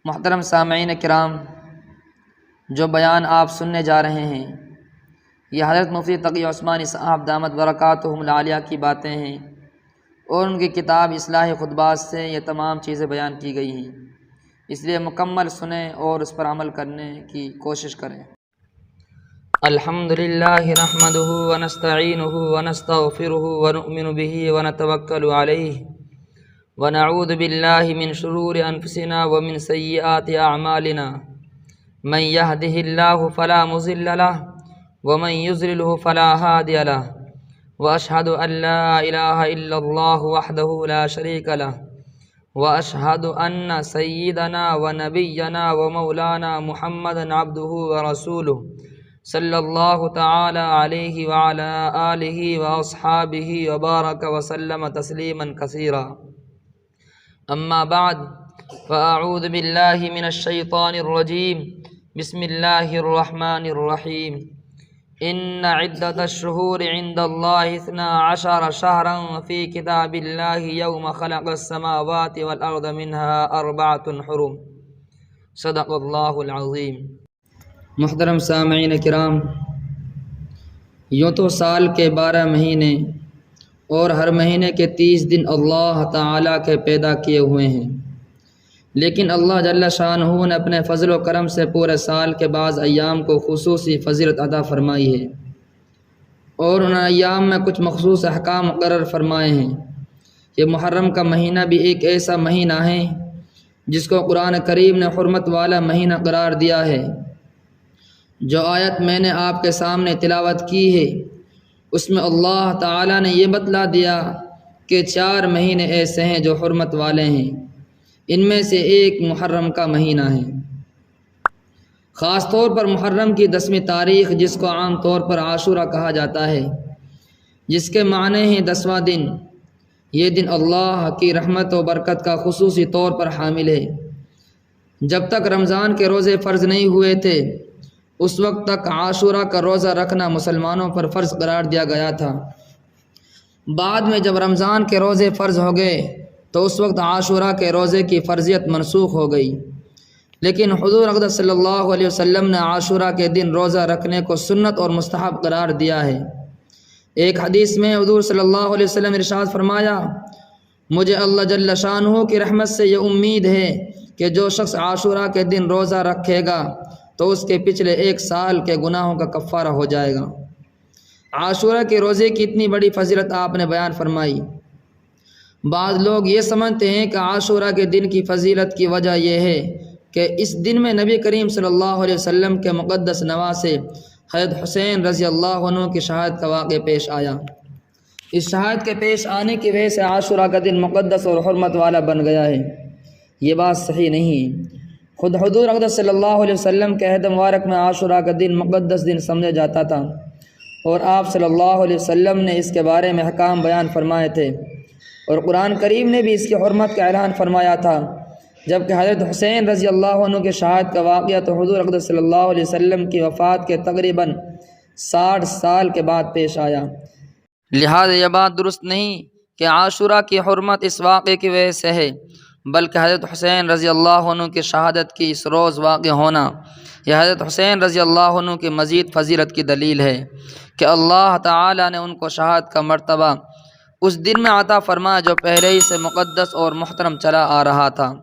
محترم سامعین کرام، جو بیان آپ سننے جا رہے ہیں یہ حضرت مفتی تقی عثمانی صاحب دامت برکاتہم العالیہ کی باتیں ہیں، اور ان کی کتاب اصلاح خطبات سے یہ تمام چیزیں بیان کی گئی ہیں، اس لیے مکمل سنیں اور اس پر عمل کرنے کی کوشش کریں۔ الحمد للہ نحمدہ ونستعینہ ونستغفرہ ونؤمن بہ ونتوکل علیہ ونعوذ باللہ من شرور انفسنا ومن سیئات اعمالنا، من یہدہ اللہ فلا مضل لہ ومن یضللہ فلا ہادی لہ، واشہد ان لا الہ الا اللہ وحدہ لا شریک لہ، واشہد ان سیدنا ونبینا ومولانا محمدا عبدہ ورسولہ صلی اللہ تعالی علیہ وعلی آلہ واصحابہ وبارک وسلم تسلیما کثیرا۔ اما بعد فاعوذ باللہ من الشیطان الرجیم، بسم اللہ الرحمن الرحیم۔ ان عدۃ الشہور عند اللہ 12 شہرا فی کتاب اللہ یوم خلق السماوات والارض منها 4 حرم، صدق اللہ العظیم۔ محترم سامعین کرام، یوں تو سال کے 12 مہینے اور ہر مہینے کے 30 دن اللہ تعالیٰ کے پیدا کیے ہوئے ہیں، لیکن اللہ جل شانہ نے اپنے فضل و کرم سے پورے سال کے بعض ایام کو خصوصی فضیلت عطا فرمائی ہے، اور ان ایام میں کچھ مخصوص احکام مقرر فرمائے ہیں۔ یہ محرم کا مہینہ بھی ایک ایسا مہینہ ہے جس کو قرآن کریم نے حرمت والا مہینہ قرار دیا ہے۔ جو آیت میں نے آپ کے سامنے تلاوت کی ہے اس میں اللہ تعالیٰ نے یہ بتلا دیا کہ 4 مہینے ایسے ہیں جو حرمت والے ہیں، ان میں سے ایک محرم کا مہینہ ہے۔ خاص طور پر محرم کی 10ویں تاریخ، جس کو عام طور پر عاشورہ کہا جاتا ہے، جس کے معنی ہیں 10واں دن، یہ دن اللہ کی رحمت و برکت کا خصوصی طور پر حامل ہے۔ جب تک رمضان کے روزے فرض نہیں ہوئے تھے اس وقت تک عاشورہ کا روزہ رکھنا مسلمانوں پر فرض قرار دیا گیا تھا۔ بعد میں جب رمضان کے روزے فرض ہو گئے تو اس وقت عاشورہ کے روزے کی فرضیت منسوخ ہو گئی، لیکن حضور اقدس صلی اللہ علیہ وسلم نے عاشورہ کے دن روزہ رکھنے کو سنت اور مستحب قرار دیا ہے۔ ایک حدیث میں حضور صلی اللہ علیہ وسلم ارشاد فرمایا، مجھے اللہ جل شانہ کی رحمت سے یہ امید ہے کہ جو شخص عاشورہ کے دن روزہ رکھے گا تو اس کے پچھلے 1 سال کے گناہوں کا کفارہ ہو جائے گا۔ عاشورہ کے روزے کی اتنی بڑی فضیلت آپ نے بیان فرمائی۔ بعض لوگ یہ سمجھتے ہیں کہ عاشورہ کے دن کی فضیلت کی وجہ یہ ہے کہ اس دن میں نبی کریم صلی اللہ علیہ وسلم کے مقدس نواسے حضرت حسین رضی اللہ عنہ کی شہادت کا واقعہ پیش آیا۔ اس شہادت کے پیش آنے کی وجہ سے عاشورہ کا دن مقدس اور حرمت والا بن گیا ہے۔ یہ بات صحیح نہیں۔ خود حضور اقدس صلی اللہ علیہ وسلم کے عہد مبارک میں عاشورہ کا دن مقدس دن سمجھا جاتا تھا، اور آپ صلی اللہ علیہ وسلم نے اس کے بارے میں احکام بیان فرمائے تھے، اور قرآن کریم نے بھی اس کی حرمت کا اعلان فرمایا تھا۔ جبکہ حضرت حسین رضی اللہ عنہ کے شہادت کا واقعہ تو حضور اقدس صلی اللہ علیہ وسلم کی وفات کے تقریباً 60 سال کے بعد پیش آیا، لہذا یہ بات درست نہیں کہ عاشورہ کی حرمت اس واقعے کی وجہ سے ہے، بلکہ حضرت حسین رضی اللہ عنہ کی شہادت کی اس روز واقع ہونا یہ حضرت حسین رضی اللہ عنہ کی مزید فضیلت کی دلیل ہے کہ اللہ تعالی نے ان کو شہادت کا مرتبہ اس دن میں عطا فرمایا جو پہلے ہی سے مقدس اور محترم چلا آ رہا تھا۔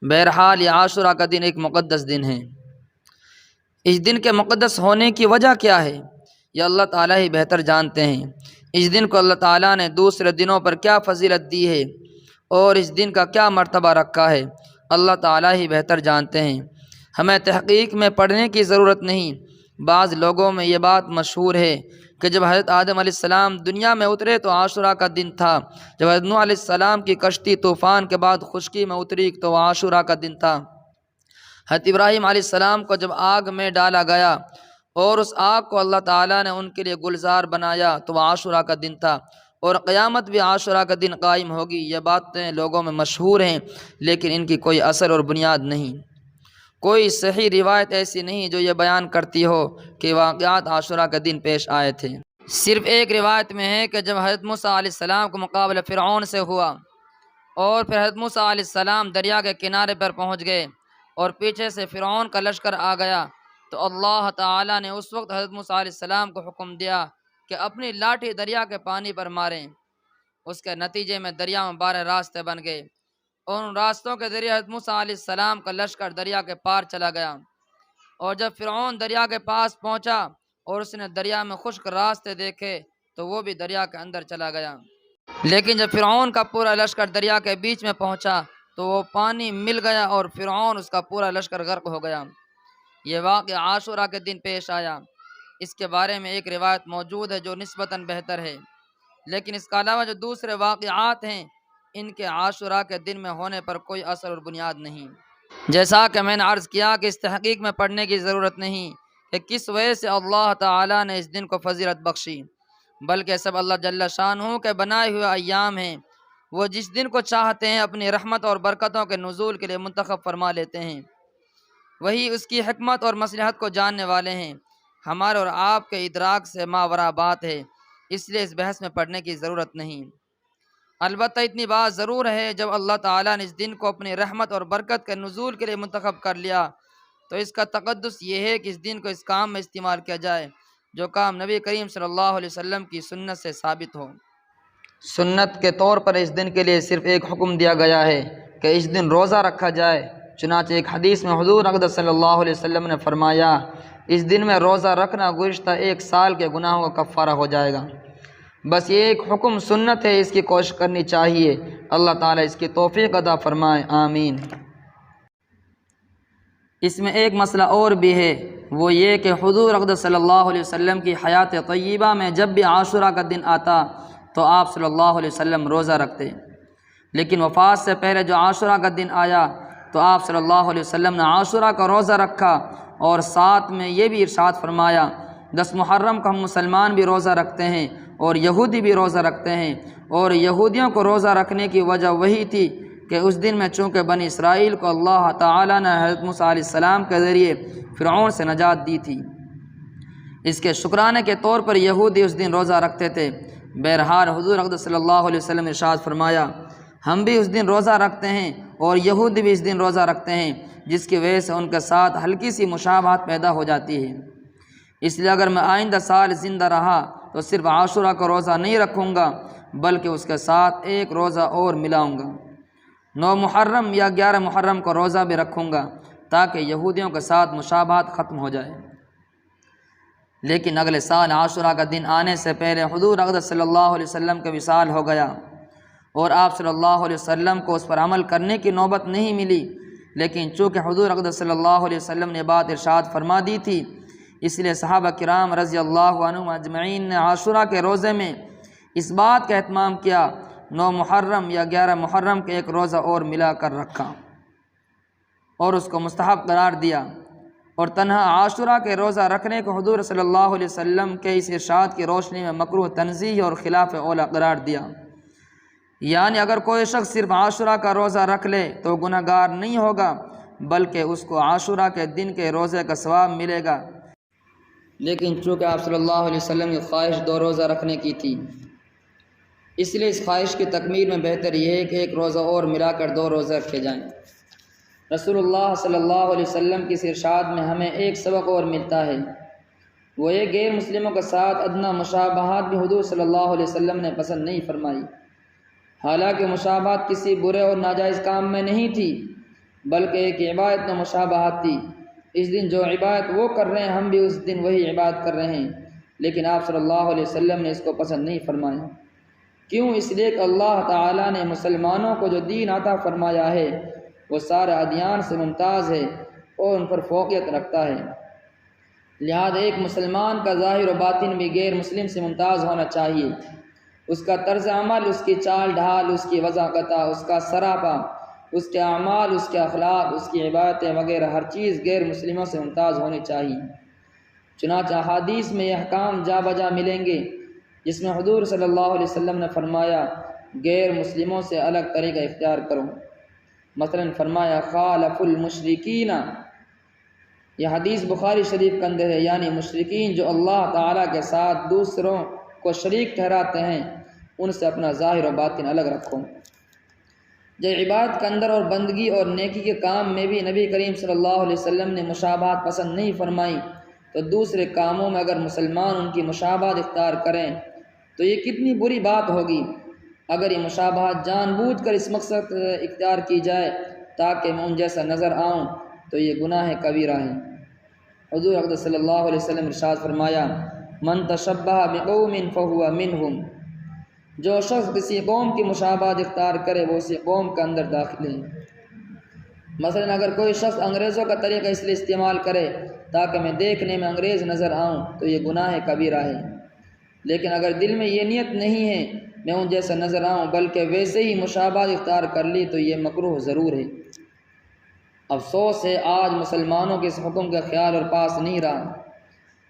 بہرحال یہ عاشورہ کا دن ایک مقدس دن ہے۔ اس دن کے مقدس ہونے کی وجہ کیا ہے یہ اللہ تعالیٰ ہی بہتر جانتے ہیں۔ اس دن کو اللہ تعالیٰ نے دوسرے دنوں پر کیا فضیلت دی ہے اور اس دن کا کیا مرتبہ رکھا ہے اللہ تعالیٰ ہی بہتر جانتے ہیں، ہمیں تحقیق میں پڑھنے کی ضرورت نہیں۔ بعض لوگوں میں یہ بات مشہور ہے کہ جب حضرت آدم علیہ السلام دنیا میں اترے تو عاشورہ کا دن تھا، جب حضرت نوح علیہ السلام کی کشتی طوفان کے بعد خشکی میں اتری تو وہ عاشورہ کا دن تھا، حضرت ابراہیم علیہ السلام کو جب آگ میں ڈالا گیا اور اس آگ کو اللہ تعالیٰ نے ان کے لیے گلزار بنایا تو وہ عاشورہ کا دن تھا، اور قیامت بھی عاشورہ کا دن قائم ہوگی۔ یہ باتیں لوگوں میں مشہور ہیں لیکن ان کی کوئی اثر اور بنیاد نہیں۔ کوئی صحیح روایت ایسی نہیں جو یہ بیان کرتی ہو کہ واقعات عاشورہ کے دن پیش آئے تھے۔ صرف ایک روایت میں ہے کہ جب حضرت موسیٰ علیہ السلام کو مقابلہ فرعون سے ہوا اور پھر حضرت موسیٰ علیہ السلام دریا کے کنارے پر پہنچ گئے اور پیچھے سے فرعون کا لشکر آ گیا تو اللہ تعالیٰ نے اس وقت حضرت موسیٰ علیہ السلام کو حکم دیا کہ اپنی لاٹھی دریا کے پانی پر ماریں۔ اس کے نتیجے میں دریا میں 12 راستے بن گئے اور ان راستوں کے ذریعے حضرت موسیٰ علیہ السلام کا لشکر دریا کے پار چلا گیا۔ اور جب فرعون دریا کے پاس پہنچا اور اس نے دریا میں خشک راستے دیکھے تو وہ بھی دریا کے اندر چلا گیا۔ لیکن جب فرعون کا پورا لشکر دریا کے بیچ میں پہنچا تو وہ پانی مل گیا اور فرعون اس کا پورا لشکر غرق ہو گیا۔ یہ واقعہ عاشوراء کے دن پیش آیا۔ اس کے بارے میں ایک روایت موجود ہے جو نسبتاً بہتر ہے، لیکن اس کے علاوہ جو دوسرے واقعات ہیں ان کے عاشوراء کے دن میں ہونے پر کوئی اثر اور بنیاد نہیں۔ جیسا کہ میں نے عرض کیا کہ اس تحقیق میں پڑھنے کی ضرورت نہیں کہ کس وجہ سے اللہ تعالیٰ نے اس دن کو فضیلت بخشی، بلکہ سب اللہ جل شانہ کے بنائے ہوئے ایام ہیں۔ وہ جس دن کو چاہتے ہیں اپنی رحمت اور برکتوں کے نزول کے لیے منتخب فرما لیتے ہیں، وہی اس کی حکمت اور مصلحت کو جاننے والے ہیں۔ ہمارے اور آپ کے ادراک سے ماورا بات ہے، اس لیے اس بحث میں پڑھنے کی ضرورت نہیں۔ البتہ اتنی بات ضرور ہے، جب اللہ تعالیٰ نے اس دن کو اپنی رحمت اور برکت کے نزول کے لیے منتخب کر لیا تو اس کا تقدس یہ ہے کہ اس دن کو اس کام میں استعمال کیا جائے جو کام نبی کریم صلی اللہ علیہ وسلم کی سنت سے ثابت ہو۔ سنت کے طور پر اس دن کے لیے صرف ایک حکم دیا گیا ہے کہ اس دن روزہ رکھا جائے، چنانچہ ایک حدیث میں حضور اقدس صلی اللہ علیہ وسلم نے فرمایا اس دن میں روزہ رکھنا گزشتہ 1 سال کے گناہوں کا کفارہ ہو جائے گا۔ بس یہ ایک حکم سنت ہے، اس کی کوشش کرنی چاہیے۔ اللہ تعالیٰ اس کی توفیق عطا فرمائے، آمین۔ اس میں ایک مسئلہ اور بھی ہے، وہ یہ کہ حضور اقدس صلی اللہ علیہ وسلم کی حیات طیبہ میں جب بھی عاشوراء کا دن آتا تو آپ صلی اللہ علیہ وسلم روزہ رکھتے، لیکن وفات سے پہلے جو عاشوراء کا دن آیا تو آپ صلی اللہ علیہ وسلم نے عاشوراء کا روزہ رکھا اور ساتھ میں یہ بھی ارشاد فرمایا 10 محرم کو ہم مسلمان بھی روزہ رکھتے ہیں اور یہودی بھی روزہ رکھتے ہیں، اور یہودیوں کو روزہ رکھنے کی وجہ وہی تھی کہ اس دن میں چونکہ بنی اسرائیل کو اللہ تعالیٰ نے حضرت موسیٰ علیہ السلام کے ذریعے فرعون سے نجات دی تھی، اس کے شکرانے کے طور پر یہودی اس دن روزہ رکھتے تھے۔ بہرحال حضور اقدس صلی اللہ علیہ وسلم نے ارشاد فرمایا ہم بھی اس دن روزہ رکھتے ہیں اور یہودی بھی اس دن روزہ رکھتے ہیں، جس کی وجہ سے ان کے ساتھ ہلکی سی مشابہت پیدا ہو جاتی ہے۔ اس لیے اگر میں آئندہ سال زندہ رہا تو صرف عاشوراء کا روزہ نہیں رکھوں گا بلکہ اس کے ساتھ ایک روزہ اور ملاؤں گا، 9 محرم یا 11 محرم کو روزہ بھی رکھوں گا تاکہ یہودیوں کے ساتھ مشابہت ختم ہو جائے۔ لیکن اگلے سال عاشوراء کا دن آنے سے پہلے حضور اقدس صلی اللہ علیہ وسلم کا وصال ہو گیا اور آپ صلی اللہ علیہ وسلم کو اس پر عمل کرنے کی نوبت نہیں ملی، لیکن چونکہ حضور اقدس صلی اللہ علیہ وسلم نے بات ارشاد فرما دی تھی اس لیے صحابہ کرام رضی اللہ عنہم اجمعین نے عاشوراء کے روزے میں اس بات کا اہتمام کیا، 9 محرم یا 11 محرم کے ایک روزہ اور ملا کر رکھا اور اس کو مستحب قرار دیا، اور تنہا عاشوراء کے روزہ رکھنے کو حضور صلی اللہ علیہ وسلم کے اس ارشاد کی روشنی میں مکروہ تنزیہ اور خلاف اولیٰ قرار دیا۔ یعنی اگر کوئی شخص صرف عاشوراء کا روزہ رکھ لے تو گناہ گار نہیں ہوگا بلکہ اس کو عاشوراء کے دن کے روزے کا ثواب ملے گا، لیکن چونکہ آپ صلی اللہ علیہ وسلم کی خواہش 2 روزہ رکھنے کی تھی اس لیے اس خواہش کی تکمیل میں بہتر یہ ہے کہ ایک روزہ اور ملا کر 2 روزے رکھے جائیں۔ رسول اللہ صلی اللہ علیہ وسلم کی اس ارشاد میں ہمیں ایک سبق اور ملتا ہے، وہ یہ غیر مسلموں کے ساتھ ادنیٰ مشابہات بھی حضور صلی اللہ علیہ وسلم نے پسند نہیں فرمائی۔ حالانکہ مشابہت کسی برے اور ناجائز کام میں نہیں تھی بلکہ ایک عبادت میں مشابہت تھی۔ اس دن جو عبادت وہ کر رہے ہیں ہم بھی اس دن وہی عبادت کر رہے ہیں، لیکن آپ صلی اللہ علیہ وسلم نے اس کو پسند نہیں فرمایا۔ کیوں؟ اس لیے کہ اللہ تعالیٰ نے مسلمانوں کو جو دین عطا فرمایا ہے وہ سارے ادیان سے ممتاز ہے اور ان پر فوقیت رکھتا ہے، لہذا ایک مسلمان کا ظاہر و باطن بھی غیر مسلم سے ممتاز ہونا چاہیے۔ اس کا طرز عمل، اس کی چال ڈھال، اس کی وضاحت، اس کا سراپا، اس کے اعمال، اس کے اخلاق، اس کی عبادتیں وغیرہ ہر چیز غیر مسلموں سے ممتاز ہونی چاہیے۔ چنانچہ احادیث میں یہ احکام جا بجا ملیں گے جس میں حضور صلی اللہ علیہ وسلم نے فرمایا غیر مسلموں سے الگ طریقہ اختیار کرو۔ مثلا فرمایا خالف المشرکین، یہ حدیث بخاری شریف کے اندر ہے، یعنی مشرکین جو اللہ تعالیٰ کے ساتھ دوسروں کو شریک ٹھہراتے ہیں ان سے اپنا ظاہر و باطن الگ رکھو۔ جب عبادت کے اندر اور بندگی اور نیکی کے کام میں بھی نبی کریم صلی اللہ علیہ وسلم نے مشابہت پسند نہیں فرمائی، تو دوسرے کاموں میں اگر مسلمان ان کی مشابہت اختیار کریں تو یہ کتنی بری بات ہوگی۔ اگر یہ مشابہت جان بوجھ کر اس مقصد اختیار کی جائے تاکہ میں ان جیسا نظر آؤں تو یہ گناہ کبیرہ ہے۔ حضور اقدس صلی اللہ علیہ وسلم ارشاد فرمایا، من تشبہ بقوم فہو منہم، جو شخص کسی قوم کی مشابہت اختیار کرے وہ اسی قوم کے اندر داخل ہے۔ مثلا اگر کوئی شخص انگریزوں کا طریقہ اس لیے استعمال کرے تاکہ میں دیکھنے میں انگریز نظر آؤں تو یہ گناہ کبیرہ ہے، لیکن اگر دل میں یہ نیت نہیں ہے میں ان جیسا نظر آؤں بلکہ ویسے ہی مشابہت اختیار کر لی تو یہ مکروہ ضرور ہے۔ افسوس ہے آج مسلمانوں کے اس حکم کا خیال اور پاس نہیں رہا۔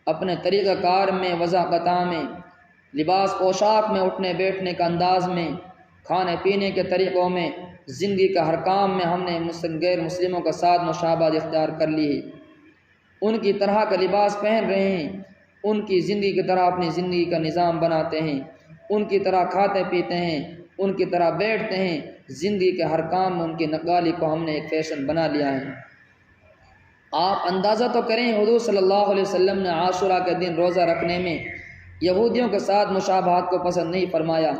اپنے طریقہ کار میں، وضاحت میں، لباس پوشاک میں، اٹھنے بیٹھنے کا انداز میں، کھانے پینے کے طریقوں میں، زندگی کا ہر کام میں ہم نے غیر مسلموں کے ساتھ مشابہت اختیار کر لی ہے۔ ان کی طرح کا لباس پہن رہے ہیں، ان کی زندگی کی طرح اپنی زندگی کا نظام بناتے ہیں، ان کی طرح کھاتے پیتے ہیں، ان کی طرح بیٹھتے ہیں، زندگی کے ہر کام میں ان کی نقالی کو ہم نے ایک فیشن بنا لیا ہے۔ آپ اندازہ تو کریں، حضور صلی اللہ علیہ وسلم نے عاشورہ کے دن روزہ رکھنے میں یہودیوں کے ساتھ مشابہت کو پسند نہیں فرمایا۔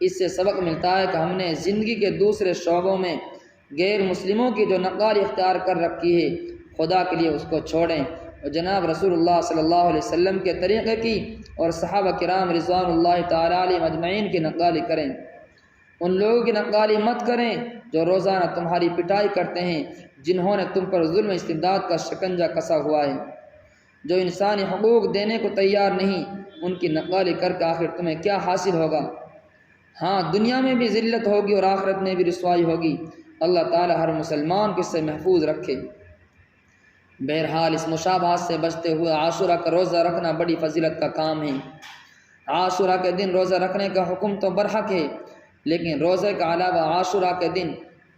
اس سے سبق ملتا ہے کہ ہم نے زندگی کے دوسرے شعبوں میں غیر مسلموں کی جو نقالی اختیار کر رکھی ہے خدا کے لیے اس کو چھوڑیں اور جناب رسول اللہ صلی اللہ علیہ وسلم کے طریقے کی اور صحابہ کرام رضوان اللہ تعالیٰ علیہم اجمعین کی نقالی کریں۔ ان لوگوں کی نقالی مت کریں جو روزانہ تمہاری پٹائی کرتے ہیں، جنہوں نے تم پر ظلم استبداد کا شکنجہ کسا ہوا ہے، جو انسانی حقوق دینے کو تیار نہیں، ان کی نقالی کر کے آخر تمہیں کیا حاصل ہوگا؟ ہاں، دنیا میں بھی ذلت ہوگی اور آخرت میں بھی رسوائی ہوگی۔ اللہ تعالی ہر مسلمان کو اس سے محفوظ رکھے۔ بہرحال اس مشابہت سے بچتے ہوئے عاشورہ کا روزہ رکھنا بڑی فضیلت کا کام ہے۔ عاشورہ کے دن روزہ رکھنے کا حکم تو برحق ہے، لیکن روزے کے علاوہ عاشورہ کے دن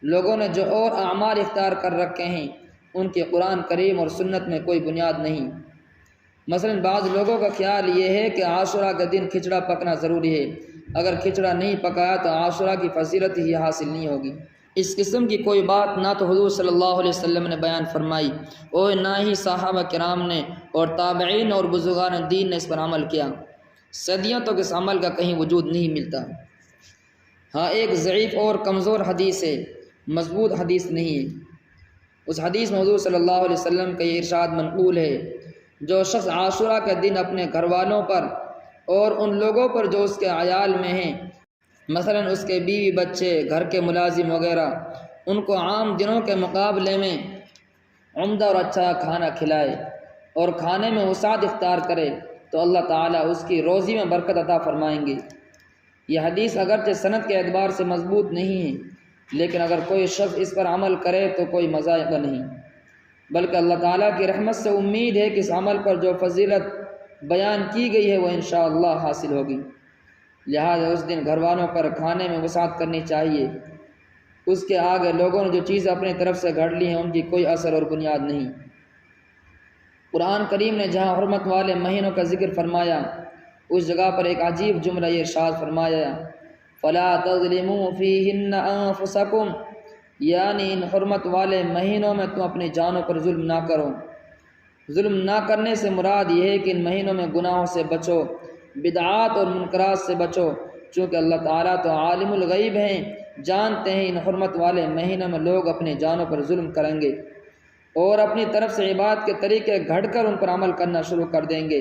لوگوں نے جو اور اعمال اختیار کر رکھے ہیں ان کی قرآن کریم اور سنت میں کوئی بنیاد نہیں۔ مثلا بعض لوگوں کا خیال یہ ہے کہ عاشورہ کے دن کھچڑا پکنا ضروری ہے، اگر کھچڑا نہیں پکایا تو عاشورہ کی فضیلت ہی حاصل نہیں ہوگی۔ اس قسم کی کوئی بات نہ تو حضور صلی اللہ علیہ وسلم نے بیان فرمائی اور نہ ہی صحابہ کرام نے اور تابعین اور بزرگان دین نے اس پر عمل کیا۔ صدیوں تک اس عمل کا کہیں وجود نہیں ملتا۔ ہاں، ایک ضعیف اور کمزور حدیث ہے، مضبوط حدیث نہیں ہے۔ اس حدیث میں حضور صلی اللہ علیہ وسلم کا یہ ارشاد منقول ہے، جو شخص عاشورہ کے دن اپنے گھر والوں پر اور ان لوگوں پر جو اس کے عیال میں ہیں، مثلا اس کے بیوی بچے، گھر کے ملازم وغیرہ، ان کو عام دنوں کے مقابلے میں عمدہ اور اچھا کھانا کھلائے اور کھانے میں وسعت اختیار کرے تو اللہ تعالیٰ اس کی روزی میں برکت عطا فرمائیں گے۔ یہ حدیث اگرچہ سند کے اعتبار سے مضبوط نہیں ہے، لیکن اگر کوئی شخص اس پر عمل کرے تو کوئی مذائقہ نہیں، بلکہ اللہ تعالیٰ کی رحمت سے امید ہے کہ اس عمل پر جو فضیلت بیان کی گئی ہے وہ انشاءاللہ حاصل ہوگی۔ لہذا اس دن گھر والوں پر کھانے میں وسعت کرنی چاہیے۔ اس کے آگے لوگوں نے جو چیزیں اپنی طرف سے گھڑ لی ہیں ان کی کوئی اثر اور بنیاد نہیں۔ قرآن کریم نے جہاں حرمت والے مہینوں کا ذکر فرمایا اس جگہ پر ایک عجیب جملہ یہ ارشاد فرمایا، فَلَا تَظْلِمُوا فِيهِنَّ أَنفُسَكُمْ، یعنی ان حرمت والے مہینوں میں تم اپنی جانوں پر ظلم نہ کرو۔ ظلم نہ کرنے سے مراد یہ ہے کہ ان مہینوں میں گناہوں سے بچو، بدعات اور منکرات سے بچو، چونکہ اللہ تعالیٰ تو عالم الغیب ہیں، جانتے ہیں ان حرمت والے مہینوں میں لوگ اپنی جانوں پر ظلم کریں گے اور اپنی طرف سے عبادت کے طریقے گھڑ کر ان پر عمل کرنا شروع کر دیں گے،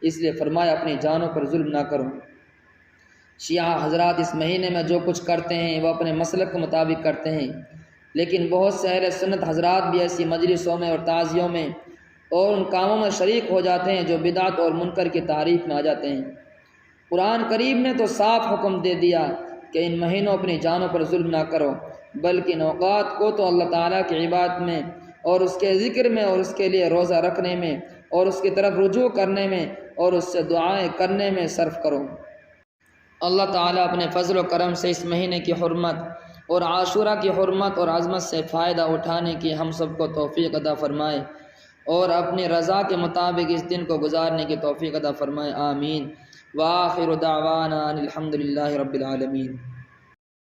اس لیے فرمایا اپنی جانوں پر ظلم نہ کرو۔ شیعہ حضرات اس مہینے میں جو کچھ کرتے ہیں وہ اپنے مسلک کے مطابق کرتے ہیں، لیکن بہت سے اہل سنت حضرات بھی ایسی مجلسوں میں اور تعزیوں میں اور ان کاموں میں شریک ہو جاتے ہیں جو بدعت اور منکر کی تعریف میں آ جاتے ہیں۔ قرآن کریم نے تو صاف حکم دے دیا کہ ان مہینوں اپنی جانوں پر ظلم نہ کرو، بلکہ ان اوقات کو تو اللہ تعالیٰ کی عبادت میں اور اس کے ذکر میں اور اس کے لیے روزہ رکھنے میں اور اس کی طرف رجوع کرنے میں اور اس سے دعائیں کرنے میں صرف کرو۔ اللہ تعالیٰ اپنے فضل و کرم سے اس مہینے کی حرمت اور عاشورہ کی حرمت اور عظمت سے فائدہ اٹھانے کی ہم سب کو توفیق عطا فرمائے اور اپنی رضا کے مطابق اس دن کو گزارنے کی توفیق عطا فرمائے، آمین۔ وآخر دعوانا ان الحمد للہ رب العالمین۔